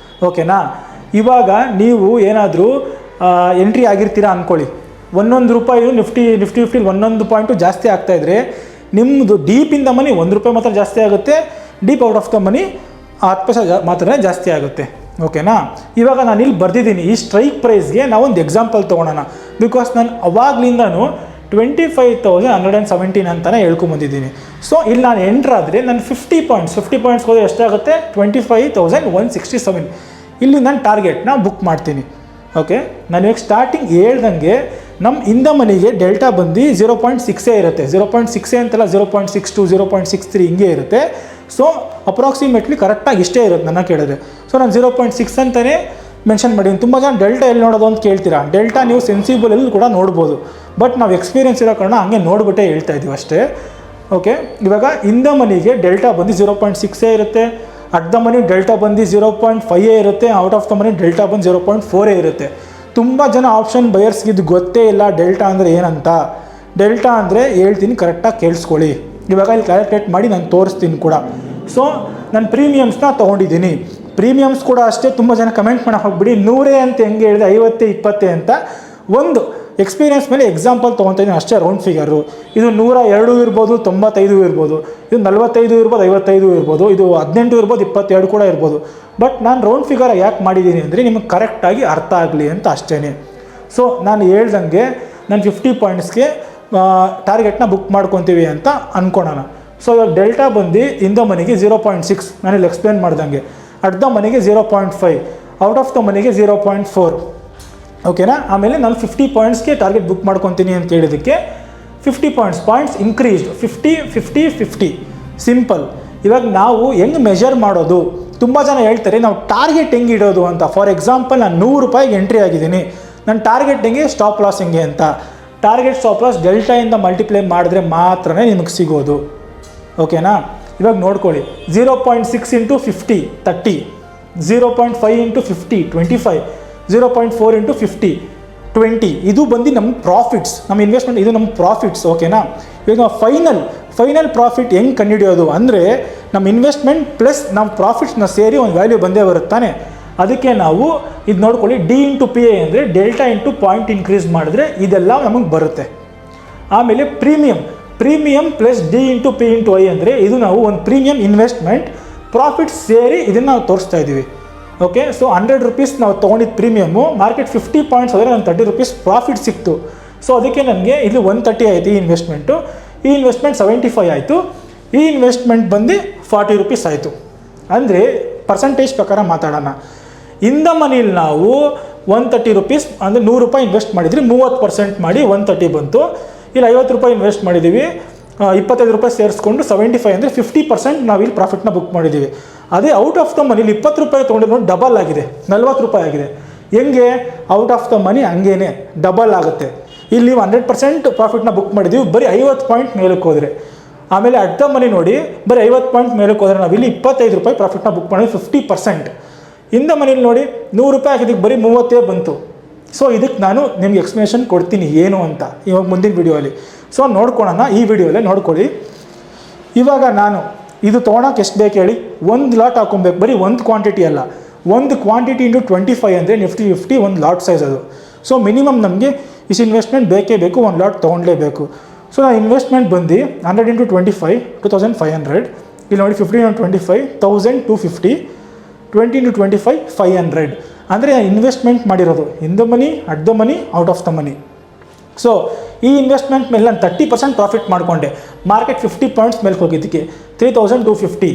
ಓಕೆನಾ. ಇವಾಗ ನೀವು ಏನಾದರೂ ಎಂಟ್ರಿ ಆಗಿರ್ತೀರಾ ಅಂದ್ಕೊಳ್ಳಿ, ₹1 ನಿಫ್ಟಿ 50 1 ಪಾಯಿಂಟು ಜಾಸ್ತಿ ಆಗ್ತಾಯಿದ್ರೆ ನಿಮ್ಮದು ಡೀಪ್ ಇನ್ ದ ಮನಿ ₹1 ಮಾತ್ರ ಜಾಸ್ತಿ ಆಗುತ್ತೆ, ಡೀಪ್ ಔಟ್ ಆಫ್ ದ ಮನಿ 10 ಪೈಸಾ ಮಾತ್ರ ಜಾಸ್ತಿ ಆಗುತ್ತೆ, ಓಕೆನಾ. ಇವಾಗ ನಾನು ಇಲ್ಲಿ ಬರ್ದಿದ್ದೀನಿ, ಈ ಸ್ಟ್ರೈಕ್ ಪ್ರೈಸ್ಗೆ ನಾವೊಂದು ಎಕ್ಸಾಂಪಲ್ ತೊಗೊಳೋಣ. ಬಿಕಾಸ್ ನಾನು ಅವಾಗ್ಲಿಂದನೂ 25,117 ಅಂತಲೇ ಹೇಳ್ಕೊಂಬಂದಿದ್ದೀನಿ. ಸೊ ಇಲ್ಲಿ ನಾನು ಎಂಟ್ರಾದರೆ ನಾನು 50 ಪಾಯಿಂಟ್ಸ್ ಹೋದರೆ ಎಷ್ಟಾಗುತ್ತೆ, 25,167. ಇಲ್ಲಿ ನಾನು ಟಾರ್ಗೆಟ್ನ ಬುಕ್ ಮಾಡ್ತೀನಿ, ಓಕೆ. ನಾನು ಇವಾಗ ಸ್ಟಾರ್ಟಿಂಗ್ ಹೇಳ್ದಂಗೆ ನಮ್ಮ ಇನ್ ದ ಮನಿಗೆ ಡೆಲ್ಟಾ ಬಂದು 0.6 ಇರುತ್ತೆ. 0.6 ಅಂತಲ್ಲ, 0.62 0.63 ಹಿಂಗೆ ಇರುತ್ತೆ. ಸೊ ಅಪ್ರಾಕ್ಸಿಮೇಟ್ಲಿ ಕರೆಕ್ಟಾಗಿ ಇಷ್ಟೇ ಇರುತ್ತೆ ನನ್ನ ಕೇಳಿದ್ರೆ. ಸೊ ನಾನು 0.6 ಅಂತಲೇ ಮೆನ್ಷನ್ ಮಾಡಿದ್ದೀನಿ. ತುಂಬ ಜನ ಡೆಲ್ಟಾ ಎಲ್ಲಿ ನೋಡೋದು ಅಂತ ಕೇಳ್ತೀರಾ. ಡೆಲ್ಟಾ ನೀವು ಸೆನ್ಸಿಬಲಲ್ಲಿ ಕೂಡ ನೋಡ್ಬೋದು, ಬಟ್ ನಾವು ಎಕ್ಸ್ಪೀರಿಯನ್ಸ್ ಇರೋ ಕಾರಣ ಹಂಗೆ ನೋಡ್ಬಿಟ್ಟೇ ಹೇಳ್ತಾ ಇದ್ದೀವಿ ಅಷ್ಟೇ, ಓಕೆ. ಇವಾಗ ಇನ್ ದ ಮನಿಗೆ ಡೆಲ್ಟಾ ಬಂದು 0.6 ಇರುತ್ತೆ, ಅಟ್ ದ ಮನಿ ಡೆಲ್ಟಾ ಬಂದು 0.5 ಇರುತ್ತೆ, out of the money delta ಬಂದು 0.4 ಇರುತ್ತೆ. ತುಂಬ ಜನ ಆಪ್ಷನ್ ಬಯರ್ಸ್ಗೆ ಇದು ಗೊತ್ತೇ ಇಲ್ಲ ಡೆಲ್ಟಾ ಅಂದರೆ ಏನಂತ. ಡೆಲ್ಟಾ ಅಂದರೆ ಹೇಳ್ತೀನಿ, ಕರೆಕ್ಟಾಗಿ ಕೇಳಿಸ್ಕೊಳ್ಳಿ. ಇವಾಗ ಇಲ್ಲಿ ಕ್ಯಾಲ್ಕುಲೇಟ್ ಮಾಡಿ ನಾನು ತೋರಿಸ್ತೀನಿ ಕೂಡ. ಸೊ ನಾನು ಪ್ರೀಮಿಯಮ್ಸ್ನ ತೊಗೊಂಡಿದ್ದೀನಿ. ಪ್ರೀಮಿಯಮ್ಸ್ ಕೂಡ ಅಷ್ಟೇ, ತುಂಬ ಜನ ಕಮೆಂಟ್ ಮಾಡೋಕೆ ಹೋಗ್ಬಿಡಿ 100 ಅಂತ ಹೆಂಗೆ ಹೇಳಿದೆ, 50 20 ಅಂತ. ಒಂದು ಎಕ್ಸ್ಪೀರಿಯನ್ಸ್ ಮೇಲೆ ಎಕ್ಸಾಂಪಲ್ ತೊಗೊತಿದ್ದೀನಿ ಅಷ್ಟೇ, ರೌಂಡ್ ಫಿಗರು. ಇದು 102 ಇರ್ಬೋದು, 95 ಇರ್ಬೋದು, ಇದು 45 ಇರ್ಬೋದು, 55 ಇರ್ಬೋದು, ಇದು 18 ಇರ್ಬೋದು, 22 ಕೂಡ ಇರ್ಬೋದು. ಬಟ್ ನಾನು ರೌಂಡ್ ಫಿಗರ್ ಯಾಕೆ ಮಾಡಿದ್ದೀನಿ ಅಂದರೆ ನಿಮಗೆ ಕರೆಕ್ಟಾಗಿ ಅರ್ಥ ಆಗಲಿ ಅಂತ ಅಷ್ಟೇ. ಸೊ ನಾನು ಹೇಳ್ದಂಗೆ ನಾನು 50 ಪಾಯಿಂಟ್ಸ್ಗೆ ಟಾರ್ಗೆಟ್ನ ಬುಕ್ ಮಾಡ್ಕೊತೀವಿ ಅಂತ ಅಂದ್ಕೊಳೋಣ. ಸೊ ಇವಾಗ ಡೆಲ್ಟಾ ಬಂದು ಇನ್ ದ ಮನಿಗೆ 0.6 ನಾನಿಲ್ಲಿ ಎಕ್ಸ್ಪ್ಲೇನ್ ಮಾಡ್ದಂಗೆ, ಅಟ್ ದ ಮನಿಗೆ 0.5, ಔಟ್ ಆಫ್ ದ ಮನಿಗೆ 0.4, ಓಕೆನಾ. ಆಮೇಲೆ ನಾನು 50 ಪಾಯಿಂಟ್ಸ್ಗೆ ಟಾರ್ಗೆಟ್ ಬುಕ್ ಮಾಡ್ಕೊತೀನಿ ಅಂತ ಹೇಳಿದ್ದಕ್ಕೆ 50 ಪಾಯಿಂಟ್ಸ್ ಇನ್ಕ್ರೀಸ್ಡ್ 50 50 50 ಸಿಂಪಲ್. ಇವಾಗ ನಾವು ಹೆಂಗೆ ಮೆಷರ್ ಮಾಡೋದು, ತುಂಬ ಜನ ಹೇಳ್ತಾರೆ ನಾವು ಟಾರ್ಗೆಟ್ ಹೆಂಗೆ ಇಡೋದು ಅಂತ. ಫಾರ್ ಎಕ್ಸಾಂಪಲ್ ನಾನು 100 ರೂಪಾಯಿಗೆ ಎಂಟ್ರಿ ಆಗಿದ್ದೀನಿ, ನನ್ನ ಟಾರ್ಗೆಟ್ ಹೆಂಗೆ, ಸ್ಟಾಪ್ ಲಾಸ್ ಹೆಂಗೆ ಅಂತ. ಟಾರ್ಗೆಟ್ ಸ್ಟಾಪ್ ಲಾಸ್ ಡೆಲ್ಟಾಯಿಂದ ಮಲ್ಟಿಪ್ಲೈ ಮಾಡಿದ್ರೆ ಮಾತ್ರನೇ ನಿಮಗೆ ಸಿಗೋದು. ಓಕೆನಾ? ಇವಾಗ ನೋಡ್ಕೊಳ್ಳಿ, 0.6 ಇಂಟು 50 30, 0.5 ಇಂಟು 50 25, 0.4 ಇಂಟು 50 20. ಇದು ಬಂದು ನಮ್ಮ ಪ್ರಾಫಿಟ್ಸ್, ನಮ್ಮ ಇನ್ವೆಸ್ಟ್ಮೆಂಟ್, ಇದು ನಮ್ಮ ಪ್ರಾಫಿಟ್ಸ್. ಓಕೆನಾ? ಈಗ ಫೈನಲ್ ಪ್ರಾಫಿಟ್ ಹೆಂಗೆ ಕಂಡುಹಿಡಿಯೋದು ಅಂದರೆ ನಮ್ಮ ಇನ್ವೆಸ್ಟ್ಮೆಂಟ್ ಪ್ಲಸ್ ನಮ್ಮ ಪ್ರಾಫಿಟ್ಸ್ನ ಸೇರಿ ಒಂದು ವ್ಯಾಲ್ಯೂ ಬಂದೇ ಬರುತ್ತಾನೆ. ಅದಕ್ಕೆ ನಾವು ಇದು ನೋಡ್ಕೊಳ್ಳಿ, ಡಿ ಇಂಟು ಪಿ ಎ ಅಂದರೆ ಡೆಲ್ಟಾ ಇಂಟು ಪಾಯಿಂಟ್ ಇನ್ಕ್ರೀಸ್ ಮಾಡಿದ್ರೆ ಇದೆಲ್ಲ ನಮಗೆ ಬರುತ್ತೆ. ಆಮೇಲೆ premium plus D into P into I ಅಂದರೆ ಇದು ನಾವು ಒಂದು ಪ್ರೀಮಿಯಂ ಇನ್ವೆಸ್ಟ್ಮೆಂಟ್ ಪ್ರಾಫಿಟ್ಸ್ ಸೇರಿ ಇದನ್ನು ನಾವು ತೋರಿಸ್ತಾ ಇದ್ದೀವಿ. ಓಕೆ, ಸೊ 100 ರೂಪೀಸ್ ನಾವು ತೊಗೊಂಡಿದ್ದು ಪ್ರೀಮಿಯಮ್ಮು, ಮಾರ್ಕೆಟ್ 50 ಪಾಯಿಂಟ್ಸ್ ಹೋದರೆ ನನಗೆ 30 ರೂಪೀಸ್ ಪ್ರಾಫಿಟ್ ಸಿಕ್ತು. ಸೊ ಅದಕ್ಕೆ ನನಗೆ ಇಲ್ಲಿ 130 ಆಯಿತು ಈ ಇನ್ವೆಸ್ಟ್ಮೆಂಟು. ಈ ಇನ್ವೆಸ್ಟ್ಮೆಂಟ್ 75 ಆಯಿತು, ಈ ಇನ್ವೆಸ್ಟ್ಮೆಂಟ್ ಬಂದು 40 ರೂಪೀಸ್ ಆಯಿತು. ಅಂದರೆ ಪರ್ಸಂಟೇಜ್ ಪ್ರಕಾರ ಮಾತಾಡೋಣ. ಇನ್ ದ ಮನಿಲಿ ನಾವು 130 ರೂಪೀಸ್ ಅಂದರೆ 100 ರೂಪಾಯಿ ಇನ್ವೆಸ್ಟ್ ಮಾಡಿದ್ರಿ, 30% ಮಾಡಿ 130 ಬಂತು. ಇಲ್ಲಿ 50 ರೂಪಾಯಿ ಇನ್ವೆಸ್ಟ್ ಮಾಡಿದ್ದೀವಿ, 25 ರೂಪಾಯಿ ಸೇರಿಸ್ಕೊಂಡು 75 ಅಂದರೆ 50% ನಾವು ಇಲ್ಲಿ ಪ್ರಾಫಿಟ್ನ ಬುಕ್ ಮಾಡಿದ್ದೀವಿ. ಅದೇ ಔಟ್ ಆಫ್ ದ ಮನಿಲಿ 20 ರೂಪಾಯಿ ತೊಗೊಂಡಿದ್ದು ಡಬಲ್ ಆಗಿದೆ, 40 ರೂಪಾಯಿ ಆಗಿದೆ. ಹೆಂಗೆ? ಔಟ್ ಆಫ್ ದ ಮನಿ ಹಂಗೇನೆ ಡಬಲ್ ಆಗುತ್ತೆ. ಇಲ್ಲಿ ನೀವು 100% ಪ್ರಾಫಿಟ್ನ ಬುಕ್ ಮಾಡಿದ್ದೀವಿ, ಬರೀ 50 ಪಾಯಿಂಟ್ ಮೇಲಕ್ಕೆ ಹೋದರೆ. ಆಮೇಲೆ ಅಟ್ ದ ಮನಿ ನೋಡಿ, ಬರೀ 50 ಪಾಯಿಂಟ್ ಮೇಲಕ್ಕೆ ಹೋದರೆ ನಾವಿಲ್ಲಿ 25 ರೂಪಾಯಿ ಪ್ರಾಫಿಟ್ನ ಬುಕ್ ಮಾಡಿದ್ವಿ, 50%. ಇನ್ ದ ಮನಿಲಿ ನೋಡಿ 100 ರೂಪಾಯಿ ಹಾಕಿದ್ದಕ್ಕೆ ಬರೀ 30 ಬಂತು. ಸೊ ಇದಕ್ಕೆ ನಾನು ನಿಮ್ಗೆ ಎಕ್ಸ್ಪ್ಲನೇಷನ್ ಕೊಡ್ತೀನಿ ಏನು ಅಂತ ಇವಾಗ ಮುಂದಿನ ವಿಡಿಯೋಲಿ. ಸೊ ನೋಡ್ಕೊಳ್ಳೋಣ, ಈ ವಿಡಿಯೋಲ್ಲೇ ನೋಡ್ಕೊಳ್ಳಿ. ಇವಾಗ ನಾನು ಇದು ತೊಗೊಳಕ್ಕೆ ಎಷ್ಟು ಬೇಕು ಹೇಳಿ, 1 ಲಾಟ್ ಹಾಕೊಬೇಕು, ಬರೀ ಒಂದು ಕ್ವಾಂಟಿಟಿ ಅಲ್ಲ, 1 ಕ್ವಾಂಟಿಟಿ ಇಂಟು 25 ಅಂದರೆ ನಿಫ್ಟಿ 50 ಒಂದು ಲಾಟ್ ಸೈಜ್ ಅದು. ಸೊ ಮಿನಿಮಮ್ ನಮಗೆ ಇಷ್ಟು ಇನ್ವೆಸ್ಟ್ಮೆಂಟ್ ಬೇಕೇ ಬೇಕು, 1 ಲಾಟ್ ತೊಗೊಳ್ಳೇಬೇಕು. ಸೊ ನಾನು ಇನ್ವೆಸ್ಟ್ಮೆಂಟ್ ಬಂದು 100 ಇಂಟು 25 2500, ಇಲ್ಲಿ ನೋಡಿ 50 ಇಂಟು 25 1250, 20 ಇಂಟು 25 500. ಅಂದರೆ ಇನ್ವೆಸ್ಟ್ಮೆಂಟ್ ಮಾಡಿರೋದು ಇನ್ the money, at the money, out of the money. So ಈ ಇನ್ವೆಸ್ಟ್ಮೆಂಟ್ ಮೇಲೆ ನಾನು 30% ಪ್ರಾಫಿಟ್ ಮಾಡಿಕೊಂಡೆ. ಮಾರ್ಕೆಟ್ 50 ಪಾಯಿಂಟ್ಸ್ ಮೇಲೆ ಹೋಗಿದ್ದಕ್ಕೆ 3250.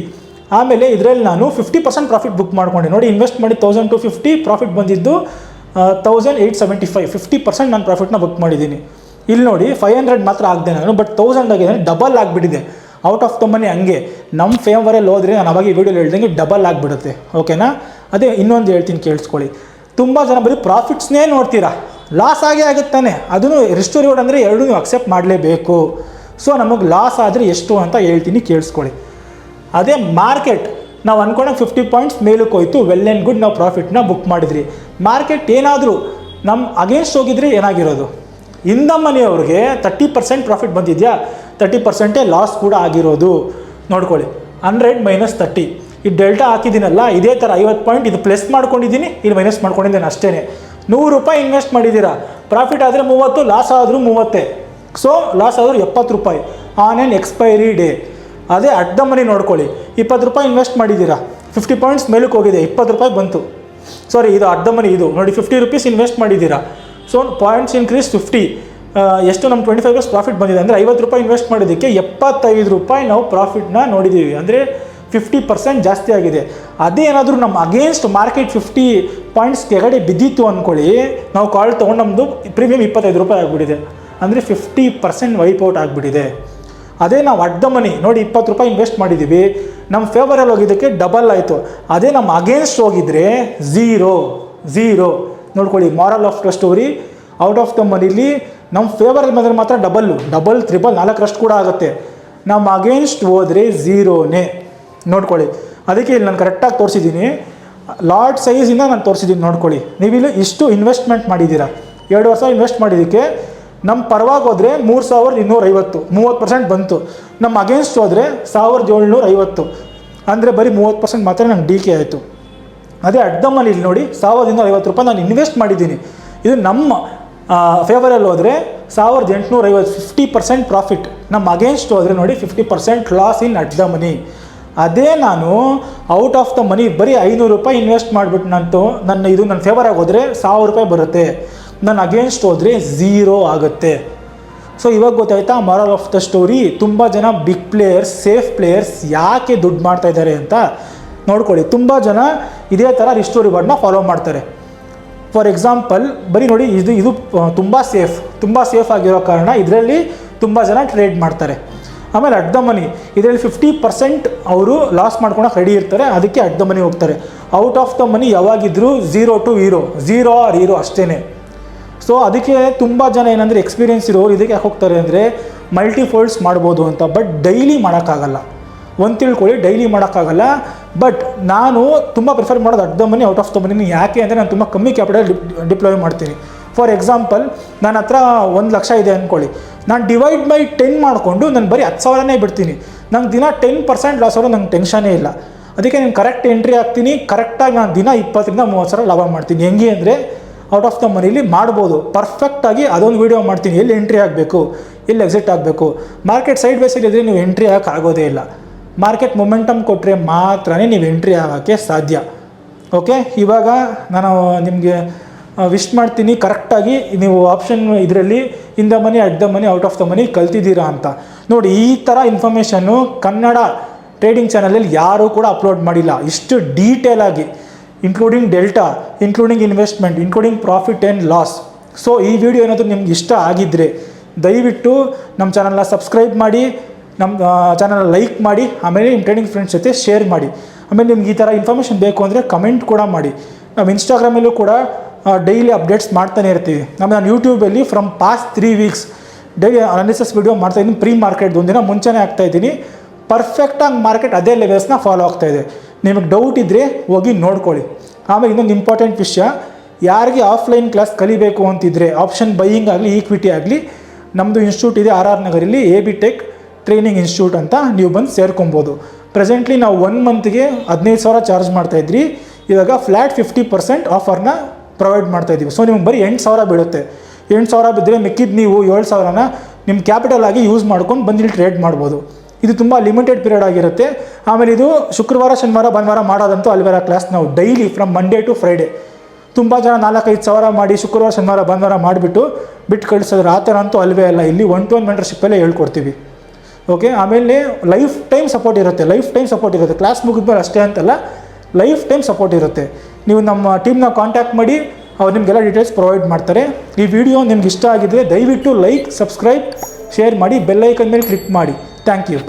ಆಮೇಲೆ ಇದರಲ್ಲಿ ನಾನು 50% ಪ್ರಾಫಿಟ್ ಬುಕ್ ಮಾಡಿಕೊಂಡೆ. ನೋಡಿ, ಇನ್ವೆಸ್ಟ್ ಮಾಡಿ 1250, ಪ್ರಾಫಿಟ್ ಬಂದಿದ್ದು 1875. 50% ನಾನು ಪ್ರಾಫಿಟ್ನ ಬುಕ್ ಮಾಡಿದ್ದೀನಿ. ಇಲ್ಲಿ ನೋಡಿ 500 ಮಾತ್ರ ಆಗದೆ ನಾನು, ಬಟ್ 1000 ಆಗಿದೆ, ಡಬಲ್ ಆಗಿಬಿಟ್ಟಿದೆ. ಔಟ್ ಆಫ್ ದ ಮನಿ ಹಂಗೆ ನಮ್ಮ ಫೇವರಲ್ಲಿ ಹೋದರೆ ನಾನು ಅವಾಗ ಈ ವಿಡಿಯೋಲಿ ಹೇಳ್ದಂಗೆ ಡಬಲ್ ಆಗಿಬಿಡುತ್ತೆ. ಓಕೆನಾ? ಅದೇ ಇನ್ನೊಂದು ಹೇಳ್ತೀನಿ ಕೇಳಿಸ್ಕೊಳ್ಳಿ. ತುಂಬ ಜನ ಬರೀ ಪ್ರಾಫಿಟ್ಸ್ನೇ ನೋಡ್ತೀರಾ, ಲಾಸ್ ಆಗೇ ಆಗುತ್ತಾನೆ. ಅದನ್ನು ರಿಸ್ಕ್ ರಿವಾರ್ಡ್ ಅಂದರೆ ಎರಡೂ ನೀವು ಅಕ್ಸೆಪ್ಟ್ ಮಾಡಲೇಬೇಕು. ಸೊ ನಮಗೆ ಲಾಸ್ ಆದರೆ ಎಷ್ಟು ಅಂತ ಹೇಳ್ತೀನಿ ಕೇಳಿಸ್ಕೊಳ್ಳಿ. ಅದೇ ಮಾರ್ಕೆಟ್ ನಾವು ಅಂದ್ಕೊಂಡಾಗ 50 ಪಾಯಿಂಟ್ಸ್ ಮೇಲಕ್ಕೆ ಹೋಯ್ತು, ವೆಲ್ ಆ್ಯಂಡ್ ಗುಡ್, ನಾವು ಪ್ರಾಫಿಟ್ನ ಬುಕ್ ಮಾಡಿದ್ರಿ. ಮಾರ್ಕೆಟ್ ಏನಾದರೂ ನಮ್ಮ ಅಗೇನ್ಸ್ಟ್ ಹೋಗಿದ್ರೆ ಏನಾಗಿರೋದು? ಇನ್ ದ ಮನಿ ಅವ್ರಿಗೆ 30% ಪ್ರಾಫಿಟ್ ಬಂದಿದೆಯಾ, 30% ಲಾಸ್ ಕೂಡ ಆಗಿರೋದು. ನೋಡ್ಕೊಳ್ಳಿ, 100 ಮೈನಸ್ 30, ಈ ಡೆಲ್ಟಾ ಹಾಕಿದ್ದೀನಲ್ಲ, ಇದೇ ಥರ 50 ಪಾಯಿಂಟ್ ಇದು ಪ್ಲಸ್ ಮಾಡ್ಕೊಂಡಿದ್ದೀನಿ, ಇಲ್ಲಿ ಮೈನಸ್ ಮಾಡ್ಕೊಂಡಿದ್ದೀನಿ ಅಷ್ಟೇ. 100 ರೂಪಾಯಿ ಇನ್ವೆಸ್ಟ್ ಮಾಡಿದ್ದೀರಾ, ಪ್ರಾಫಿಟ್ ಆದರೆ 30, ಲಾಸ್ ಆದರೂ 30. ಸೊ ಲಾಸ್ ಆದರೂ 70 ರೂಪಾಯಿ ಆನ್ ಆ್ಯನ್ ಎಕ್ಸ್ಪೈರಿ ಡೇ. ಅದೇ ಅಟ್ ದ ಮನಿ ನೋಡ್ಕೊಳ್ಳಿ, 20 ರೂಪಾಯಿ ಇನ್ವೆಸ್ಟ್ ಮಾಡಿದ್ದೀರಾ, 50 ಪಾಯಿಂಟ್ಸ್ ಮೇಲಕ್ಕೆ ಹೋಗಿದೆ, 20 ರೂಪಾಯಿ ಬಂತು. ಸಾರಿ, ಇದು ಅಟ್ ದ ಮನಿ. ಇದು ನೋಡಿ 50 ರೂಪೀಸ್ ಇನ್ವೆಸ್ಟ್ ಮಾಡಿದ್ದೀರಾ, ಸೊ ಪಾಯಿಂಟ್ಸ್ ಇನ್ಕ್ರೀಸ್ 50. ಎಷ್ಟು ನಮ್ಮ 25 ರೂಪೀಸ್ ಪ್ರಾಫಿಟ್ ಬಂದಿದೆ ಅಂದರೆ 50 ರೂಪಾಯಿ ಇನ್ವೆಸ್ಟ್ ಮಾಡೋದಕ್ಕೆ 75 ರೂಪಾಯಿ ನಾವು ಪ್ರಾಫಿಟ್ನ ನೋಡಿದ್ದೀವಿ. ಅಂದರೆ 50% ಜಾಸ್ತಿ ಆಗಿದೆ. ಅದೇ ಏನಾದರೂ ನಮ್ಮ ಅಗೇನ್ಸ್ಟ್ ಮಾರ್ಕೆಟ್ 50 ಪಾಯಿಂಟ್ಸ್ ಕೆಳಗಡೆ ಬಿದ್ದಿತ್ತು ಅಂದ್ಕೊಳ್ಳಿ, ನಾವು ಕಾಲ್ ತೊಗೊಂಡು ನಮ್ಮದು ಪ್ರೀಮಿಯಮ್ 25 ರೂಪಾಯಿ ಆಗಿಬಿಟ್ಟಿದೆ. ಅಂದರೆ 50% ವೈಪೌಟ್ ಆಗಿಬಿಟ್ಟಿದೆ. ಅದೇ ನಾವು ಅಟ್ ದ ಮನಿ ನೋಡಿ 20 ರೂಪಾಯಿ ಇನ್ವೆಸ್ಟ್ ಮಾಡಿದ್ದೀವಿ, ನಮ್ಮ ಫೇವರಲ್ಲಿ ಹೋಗಿದ್ದಕ್ಕೆ ಡಬಲ್ ಆಯಿತು. ಅದೇ ನಮ್ಮ ಅಗೇನ್ಸ್ಟ್ ಹೋಗಿದ್ರೆ ಝೀರೋ. ನೋಡ್ಕೊಳ್ಳಿ, moral of the story, out of the ಮನಿಲಿ ನಮ್ಮ ಫೇವರಲ್ಲಿ ಬಂದರೆ ಮಾತ್ರ ಡಬಲ್ ತ್ರಿಬಲ್ 4ರಷ್ಟು ಕೂಡ ಆಗುತ್ತೆ. ನಮ್ಮ ಅಗೇನ್ಸ್ಟ್ ಹೋದರೆ ಝೀರೋನೇ. ನೋಡ್ಕೊಳ್ಳಿ, ಅದಕ್ಕೆ ಇಲ್ಲಿ ನಾನು ಕರೆಕ್ಟಾಗಿ ತೋರಿಸಿದ್ದೀನಿ, ಲಾಟ್ ಸೈಜಿಂದ ನಾನು ತೋರಿಸಿದ್ದೀನಿ. ನೋಡ್ಕೊಳ್ಳಿ, ನೀವಿಲ್ಲಿ ಇಷ್ಟು ಇನ್ವೆಸ್ಟ್ಮೆಂಟ್ ಮಾಡಿದ್ದೀರಾ, 2 ವರ್ಷ ಇನ್ವೆಸ್ಟ್ ಮಾಡಿದ್ದಕ್ಕೆ ನಮ್ಮ ಪರವಾಗಿ ಹೋದರೆ 3250, 30% ಬಂತು. ನಮ್ಮ ಅಗೇನ್ಸ್ಟ್ ಹೋದರೆ 1750, ಅಂದರೆ ಬರೀ 30% ಮಾತ್ರ ನಂಗೆ ಡಿ ಕೆ ಆಯಿತು. ಅದೇ ಅಟ್ ದ ಮನಿಲಿ ನೋಡಿ 1250 ರೂಪಾಯಿ ನಾನು ಇನ್ವೆಸ್ಟ್ ಮಾಡಿದ್ದೀನಿ, ಇದು ನಮ್ಮ ಫೇವರಲ್ಲಿ ಹೋದರೆ 1850, 50% ಪ್ರಾಫಿಟ್. ನಮ್ಮ ಅಗೇನ್ಸ್ಟ್ ಹೋದರೆ ನೋಡಿ 50% ಲಾಸ್ ಇನ್ ಅಟ್ ದ ಮನಿ. ಅದೇ ನಾನು ಔಟ್ ಆಫ್ ದ ಮನಿ ಬರೀ 500 ರೂಪಾಯಿ ಇನ್ವೆಸ್ಟ್ ಮಾಡಿಬಿಟ್ಟು ನನ್ನ ಫೇವರಾಗಿ ಹೋದರೆ 1000 ರೂಪಾಯಿ ಬರುತ್ತೆ, ನನ್ನ ಅಗೇನ್ಸ್ಟ್ ಹೋದರೆ ಝೀರೋ ಆಗುತ್ತೆ. ಸೊ ಇವಾಗ ಗೊತ್ತಾಯ್ತಾ ಮಾರಲ್ ಆಫ್ ದ ಸ್ಟೋರಿ. ತುಂಬ ಜನ ಬಿಗ್ ಪ್ಲೇಯರ್ಸ್, ಸೇಫ್ ಪ್ಲೇಯರ್ಸ್ ಯಾಕೆ ದುಡ್ಡು ಮಾಡ್ತಾ ಇದ್ದಾರೆ ಅಂತ ನೋಡ್ಕೊಳ್ಳಿ. ತುಂಬ ಜನ ಇದೇ ಥರ ರಿಸ್ಕ್ ರಿವಾರ್ಡ್ನ ಫಾಲೋ ಮಾಡ್ತಾರೆ. ಫಾರ್ ಎಕ್ಸಾಂಪಲ್ ಬರೀ ನೋಡಿ, ಇದು ತುಂಬ ಸೇಫ್ ಆಗಿರೋ ಕಾರಣ ಇದರಲ್ಲಿ ತುಂಬ ಜನ ಟ್ರೇಡ್ ಮಾಡ್ತಾರೆ. ಆಮೇಲೆ ಅಟ್ ದ ಮನಿ ಇದರಲ್ಲಿ 50% ಅವರು ಲಾಸ್ ಮಾಡ್ಕೊಳಕ್ಕೆ ರೆಡಿ ಇರ್ತಾರೆ, ಅದಕ್ಕೆ ಅಟ್ ದ ಮನಿ ಹೋಗ್ತಾರೆ. ಔಟ್ ಆಫ್ ದ ಮನಿ ಯಾವಾಗಿದ್ದರೂ 0 to 0 ಆರ್ 0 ಅಷ್ಟೇ. ಸೊ ಅದಕ್ಕೆ ತುಂಬ ಜನ ಏನಂದರೆ ಎಕ್ಸ್ಪೀರಿಯೆನ್ಸ್ ಇರೋರು ಇದಕ್ಕೆ ಯಾಕೆ ಹೋಗ್ತಾರೆ ಅಂದರೆ ಮಲ್ಟಿಫೋಲ್ಡ್ಸ್ ಮಾಡ್ಬೋದು ಅಂತ. ಬಟ್ ಡೈಲಿ ಮಾಡೋಕ್ಕಾಗಲ್ಲ, ಒಂದು ತಿಳ್ಕೊಳ್ಳಿ, ಡೈಲಿ ಮಾಡೋಕ್ಕಾಗಲ್ಲ. ಬಟ್ ನಾನು ತುಂಬ ಪ್ರಿಫರ್ ಮಾಡೋದು at the money out of the ಮನಿ. ಯಾಕೆ ಅಂದರೆ ನಾನು ತುಂಬ ಕಮ್ಮಿ ಕ್ಯಾಪಿಟಲ್ ಡಿಪ್ಲಾಯ್ ಮಾಡ್ತೀನಿ. ಫಾರ್ ಎಕ್ಸಾಂಪಲ್ ನನ್ನ ಹತ್ರ 1 ಲಕ್ಷ ಇದೆ ಅಂದ್ಕೊಳ್ಳಿ, ನಾನು ಡಿವೈಡ್ ಬೈ 10 ಮಾಡಿಕೊಂಡು ನಾನು ಬರೀ 10,000ನೇ ಬಿಡ್ತೀನಿ. ನಂಗೆ ದಿನ 10% ಲಾಸ್ ಆದರೂ ನಂಗೆ ಟೆನ್ಷನೇ ಇಲ್ಲ. ಅದಕ್ಕೆ ನಾನು ಕರೆಕ್ಟ್ ಎಂಟ್ರಿ ಹಾಕ್ತೀನಿ, ಕರೆಕ್ಟಾಗಿ ನಾನು ದಿನ 20ರಿಂದ 30,000 ಲಾಭ ಮಾಡ್ತೀನಿ. ಹೆಂಗೆ ಅಂದರೆ ಔಟ್ ಆಫ್ ದ ಮನಿಲಿ ಮಾಡ್ಬೋದು ಪರ್ಫೆಕ್ಟಾಗಿ. ಅದೊಂದು ವೀಡಿಯೋ ಮಾಡ್ತೀನಿ, ಎಲ್ಲಿ ಎಂಟ್ರಿ ಆಗಬೇಕು, ಎಲ್ಲಿ ಎಕ್ಸಿಟ್ ಆಗಬೇಕು. ಮಾರ್ಕೆಟ್ ಸೈಡ್ ಬೈ ಸೈಡ್ ಇದ್ದರೆ ನೀವು ಎಂಟ್ರಿ ಆಗೋದೇ ಇಲ್ಲ. ಮಾರ್ಕೆಟ್ ಮೊಮೆಂಟಮ್ ಕೊಟ್ಟರೆ ಮಾತ್ರ ನೀವು ಎಂಟ್ರಿ ಆಗೋಕ್ಕೆ ಸಾಧ್ಯ. ಓಕೆ, ಇವಾಗ ನಾನು ನಿಮಗೆ ವಿಶ್ ಮಾಡ್ತೀನಿ ಕರೆಕ್ಟಾಗಿ ನೀವು ಆಪ್ಷನ್ ಇದರಲ್ಲಿ in the money, at the money, out of the money ಕಲ್ತಿದ್ದೀರಾ ಅಂತ. ನೋಡಿ, ಈ ಥರ ಇನ್ಫಾರ್ಮೇಷನ್ನು ಕನ್ನಡ ಟ್ರೇಡಿಂಗ್ ಚಾನಲಲ್ಲಿ ಯಾರೂ ಕೂಡ ಅಪ್ಲೋಡ್ ಮಾಡಿಲ್ಲ ಇಷ್ಟು ಡೀಟೇಲ್ ಆಗಿ, including delta, including investment, including profit and loss. So ಈ ವಿಡಿಯೋ ಏನಾದರೂ ನಿಮ್ಗೆ ಇಷ್ಟ ಆಗಿದ್ದರೆ ದಯವಿಟ್ಟು ನಮ್ಮ ಚಾನಲ್ನ ಸಬ್ಸ್ಕ್ರೈಬ್ ಮಾಡಿ, ನಮ್ಮ ಚಾನಲ್ ಲೈಕ್ ಮಾಡಿ, ಆಮೇಲೆ ನಿಮ್ಮ ಟ್ರೇಡಿಂಗ್ ಫ್ರೆಂಡ್ಸ್ ಜೊತೆ ಶೇರ್ ಮಾಡಿ. ಆಮೇಲೆ ನಿಮ್ಗೆ ಈ ಥರ ಇನ್ಫಾರ್ಮೇಷನ್ ಬೇಕು ಅಂದರೆ ಕಮೆಂಟ್ ಕೂಡ ಮಾಡಿ. ನಾವು ಇನ್ಸ್ಟಾಗ್ರಾಮಲ್ಲೂ ಕೂಡ ಡೈಲಿ ಅಪ್ಡೇಟ್ಸ್ ಮಾಡ್ತಾನೆ ಇರ್ತೀವಿ. ಆಮೇಲೆ ನಾನು ಯೂಟ್ಯೂಬಲ್ಲಿ from past 3 weeks daily analysis video ಮಾಡ್ತಾಯಿದ್ದೀನಿ. ಪ್ರೀ ಮಾರ್ಕೆಟ್ ಒಂದಿನ ಮುಂಚೆನೇ ಆಗ್ತಾಯಿದ್ದೀನಿ. ಪರ್ಫೆಕ್ಟಾಗಿ ಮಾರ್ಕೆಟ್ ಅದೇ ಲೆವೆಲ್ಸ್ನ ಫಾಲೋ ಆಗ್ತಾಯಿದೆ. ನಿಮಗೆ ಡೌಟ್ ಇದ್ದರೆ ಹೋಗಿ ನೋಡ್ಕೊಳ್ಳಿ. ಆಮೇಲೆ ಇನ್ನೊಂದು ಇಂಪಾರ್ಟೆಂಟ್ ವಿಷಯ, ಯಾರಿಗೆ ಆಫ್ಲೈನ್ ಕ್ಲಾಸ್ ಕಲಿಬೇಕು ಅಂತಿದ್ರೆ ಆಪ್ಷನ್ ಬೈಯಿಂಗ್ ಆಗಲಿ ಈಕ್ವಿಟಿ ಆಗಲಿ, ನಮ್ಮದು ಇನ್ಸ್ಟಿಟ್ಯೂಟ್ ಇದೆ RR ನಗರಲ್ಲಿ, AB tech training institute ಅಂತ. ನೀವು ಬಂದು ಸೇರ್ಕೊಬೋದು. ಪ್ರೆಸೆಂಟ್ಲಿ ನಾವು 1 ಮಂತ್ಗೆ 15,000 ಚಾರ್ಜ್ ಮಾಡ್ತಾಯಿದ್ರಿ. ಇವಾಗ ಫ್ಲ್ಯಾಟ್ 50% ಆಫರ್ನ ಪ್ರೊವೈಡ್ ಮಾಡ್ತಾಯಿದ್ದೀವಿ. ಸೊ ನಿಮ್ಗೆ ಬರೀ 8,000 ಬೀಳುತ್ತೆ. 8,000 ಬಿದ್ದರೆ ಮಿಕ್ಕಿದ್ದು ನೀವು 7,000ನ ನಿಮ್ಮ ಕ್ಯಾಪಿಟಲ್ ಆಗಿ ಯೂಸ್ ಮಾಡ್ಕೊಂಡು ಬಂದು ಟ್ರೇಡ್ ಮಾಡ್ಬೋದು. ಇದು ತುಂಬ ಲಿಮಿಟೆಡ್ ಪೀರಿಯಡ್ ಆಗಿರುತ್ತೆ. ಆಮೇಲೆ ಇದು ಶುಕ್ರವಾರ, ಶನಿವಾರ, ಭಾನುವಾರ ಮಾಡೋದಂತೂ ಅಲ್ವೇರ ಕ್ಲಾಸ್ ನಾವು daily from Monday to Friday. ತುಂಬ ಜನ 4-5 ಸಾವಿರ ಮಾಡಿ ಶುಕ್ರವಾರ, ಶನಿವಾರ, ಭಾನುವಾರ ಮಾಡಿಬಿಟ್ಟು ಬಿಟ್ಟು ಕಳಿಸೋದ್ರೆ ಆ ಥರ ಅಂತೂ ಅಲ್ವೇ ಅಲ್ಲ. ಇಲ್ಲಿ 1-to-1 ಮೆಂಟರ್ಶಿಪ್ಪಲ್ಲೇ ಹೇಳ್ಕೊಡ್ತೀವಿ. ಓಕೆ, ಆಮೇಲೆ ಲೈಫ್ ಟೈಮ್ ಸಪೋರ್ಟ್ ಇರುತ್ತೆ. ಕ್ಲಾಸ್ ಮುಗಿದ್ಮೇಲೆ ಅಷ್ಟೇ ಅಂತಲ್ಲ, ಲೈಫ್ ಟೈಮ್ ಸಪೋರ್ಟ್ ಇರುತ್ತೆ. ನೀವು ನಮ್ಮ ಟೀಮ್ನ ಕಾಂಟ್ಯಾಕ್ಟ್ ಮಾಡಿ, ಅವ್ರು ನಿಮಗೆಲ್ಲ ಡೀಟೇಲ್ಸ್ ಪ್ರೊವೈಡ್ ಮಾಡ್ತಾರೆ. ಈ ವಿಡಿಯೋ ನಿಮ್ಗೆ ಇಷ್ಟ ಆಗಿದ್ರೆ ದಯವಿಟ್ಟು ಲೈಕ್, ಸಬ್ಸ್ಕ್ರೈಬ್, ಶೇರ್ ಮಾಡಿ, ಬೆಲ್ ಐಕನ್ ಮೇಲೆ ಕ್ಲಿಕ್ ಮಾಡಿ. Thank you.